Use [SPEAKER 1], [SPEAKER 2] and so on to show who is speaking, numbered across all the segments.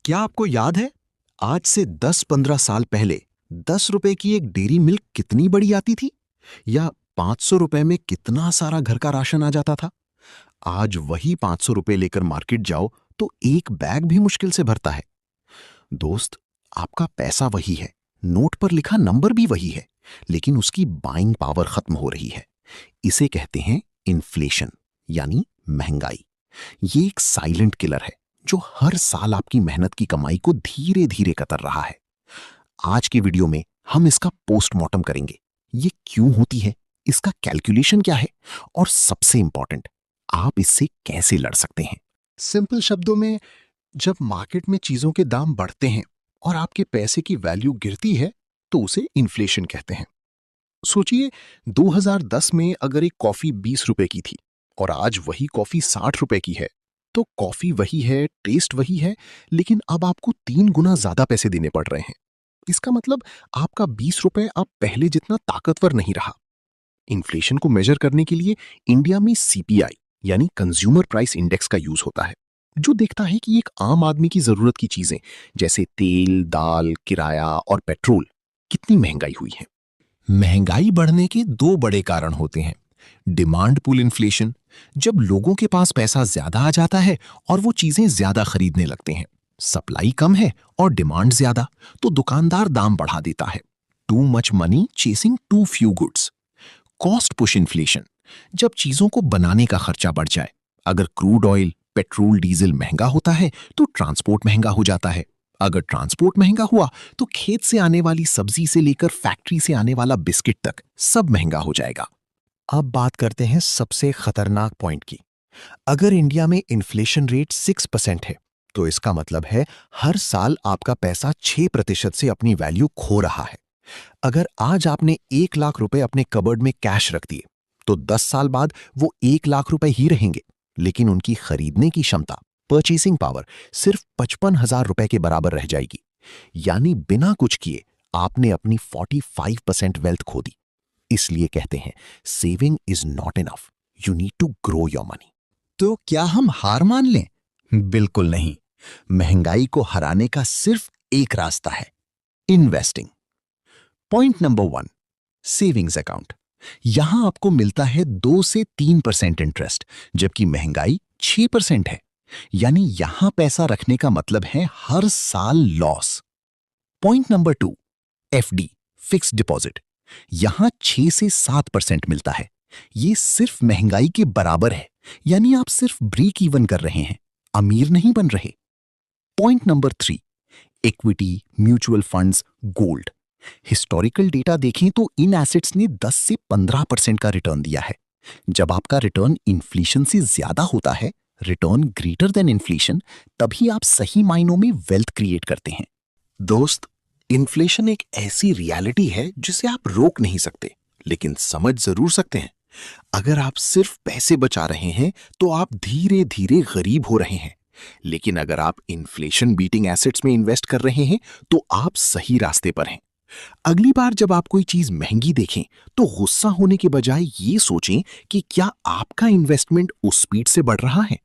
[SPEAKER 1] क्या आपको याद है आज से 10-15 साल पहले 10 रुपए की एक डेयरी मिल्क कितनी बड़ी आती थी? या 500 रुपए में कितना सारा घर का राशन आ जाता था? आज वही 500 रुपए लेकर मार्केट जाओ तो एक बैग भी मुश्किल से भरता है। दोस्त, आपका पैसा वही है, नोट पर लिखा नंबर भी वही है, लेकिन उसकी बाइंग पावर खत्म हो रही है। इसे कहते हैं इन्फ्लेशन, यानी महंगाई। ये एक साइलेंट किलर है जो हर साल आपकी मेहनत की कमाई को धीरे धीरे कतर रहा है। आज के वीडियो में हम इसका पोस्टमार्टम करेंगे। ये क्यों होती है, इसका कैलकुलेशन क्या है, और सबसे इंपॉर्टेंट, आप इससे कैसे लड़ सकते हैं। सिंपल शब्दों में, जब मार्केट में चीजों के दाम बढ़ते हैं और आपके पैसे की वैल्यू गिरती है तो उसे इन्फ्लेशन कहते हैं। सोचिए, 2010 में अगर एक कॉफी 20 रुपए की थी और आज वही कॉफी 60 रुपए की है, तो कॉफी वही है, टेस्ट वही है, लेकिन अब आपको 3 गुना ज्यादा पैसे देने पड़ रहे हैं। इसका मतलब आपका 20 रुपए अब पहले जितना ताकतवर नहीं रहा। इन्फ्लेशन को मेजर करने के लिए इंडिया में सीपीआई यानी कंज्यूमर प्राइस इंडेक्स का यूज होता है, जो देखता है कि एक आम आदमी की जरूरत की चीजें जैसे तेल, दाल, किराया और पेट्रोल कितनी महंगाई हुई है। महंगाई बढ़ने के दो बड़े कारण होते हैं। डिमांड पुल इन्फ्लेशन, जब लोगों के पास पैसा ज्यादा आ जाता है और वो चीजें ज्यादा खरीदने लगते हैं। सप्लाई कम है और डिमांड ज्यादा, तो दुकानदार दाम बढ़ा देता है। Too much money chasing too few goods. Cost push inflation, जब चीजों को बनाने का खर्चा बढ़ जाए। अगर क्रूड ऑयल, पेट्रोल, डीजल महंगा होता है तो ट्रांसपोर्ट महंगा हो जाता है। अगर ट्रांसपोर्ट महंगा हुआ तो खेत से आने वाली सब्जी से लेकर फैक्ट्री से आने वाला बिस्किट तक सब महंगा हो जाएगा। अब बात करते हैं सबसे खतरनाक पॉइंट की। अगर इंडिया में इन्फ्लेशन रेट 6% है, तो इसका मतलब है हर साल आपका पैसा 6% से अपनी वैल्यू खो रहा है। अगर आज आपने 1 लाख रुपए अपने कबर्ड में कैश रख दिए, तो 10 साल बाद वो 1 लाख रुपए ही रहेंगे, लेकिन उनकी खरीदने की क्षमता, परचेसिंग पावर, सिर्फ 55,000 रुपए के बराबर रह जाएगी। यानी बिना कुछ किए आपने अपनी 45% वेल्थ खो दी। इसलिए कहते हैं, saving is not enough, you need to grow your money. तो क्या हम हार मान लें? बिल्कुल नहीं। महंगाई को हराने का सिर्फ एक रास्ता है, investing. Point number 1, savings account. यहां आपको मिलता है 2 से 3% इंटरेस्ट, जबकि महंगाई 6% है। यानी यहां पैसा रखने का मतलब है हर साल loss. Point number 2, FD, fixed deposit. यहां 6 से 7% मिलता है। ये सिर्फ महंगाई के बराबर है, यानी आप सिर्फ ब्रेक इवन कर रहे हैं, अमीर नहीं बन रहे। Point number 3, equity, mutual funds, gold. Historical data देखें तो इन एसेट्स ने 10 से 15% का रिटर्न दिया है। जब आपका रिटर्न इन्फ्लेशन से ज्यादा होता है, रिटर्न ग्रेटर देन इन्फ्लेशन, तभी आप सही मायनों में वेल्थ क्रिएट करते हैं। दोस्त, इन्फ्लेशन एक ऐसी रियलिटी है जिसे आप रोक नहीं सकते, लेकिन समझ जरूर सकते हैं। अगर आप सिर्फ पैसे बचा रहे हैं तो आप धीरे धीरे गरीब हो रहे हैं, लेकिन अगर आप इन्फ्लेशन बीटिंग एसेट्स में इन्वेस्ट कर रहे हैं तो आप सही रास्ते पर हैं। अगली बार जब आप कोई चीज महंगी देखें तो गुस्सा होने के बजाय ये सोचें कि क्या आपका इन्वेस्टमेंट उस स्पीड से बढ़ रहा है।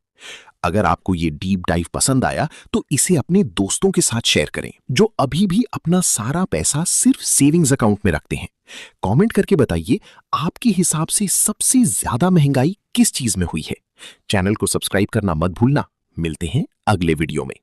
[SPEAKER 1] अगर आपको ये डीप डाइव पसंद आया तो इसे अपने दोस्तों के साथ शेयर करें जो अभी भी अपना सारा पैसा सिर्फ सेविंग्स अकाउंट में रखते हैं। कमेंट करके बताइए, आपके हिसाब से सबसे ज्यादा महंगाई किस चीज में हुई है। चैनल को सब्सक्राइब करना मत भूलना। मिलते हैं अगले वीडियो में।